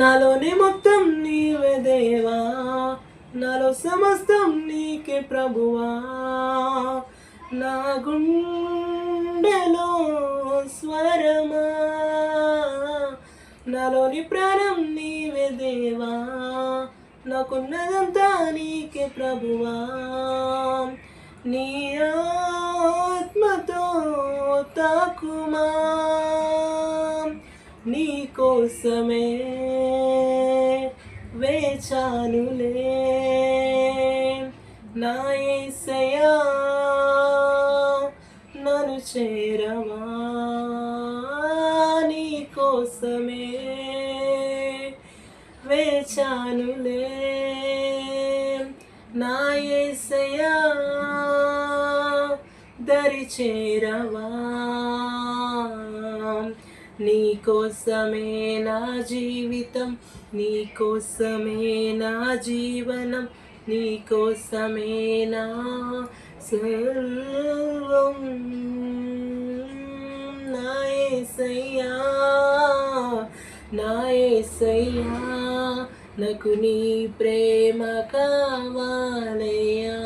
నాలోని మొత్తం నీవే దేవా, నాలో సమస్తం నీకే ప్రభువా. నా గుండెలో స్వరమా, నాలోని ప్రాణం నీవే దేవా, నాకున్నదంతా నీకే ప్రభువా. నీ ఆత్మతో తాకుమా, నీ కోసమే వేచానులే నా యేసయ్యా, నన్ను చేరవా. నీ కోసమే వేచానులే నా యేసయ్యా, దరి చేరవా. నీ కోసమే నా జీవితం, నీ కోసమే నా జీవనం, నీ కోసమే నా సర్వం. నా యేసయ్యా, నా యేసయ్యా, నాకు నీ ప్రేమ కావాలయ్యా.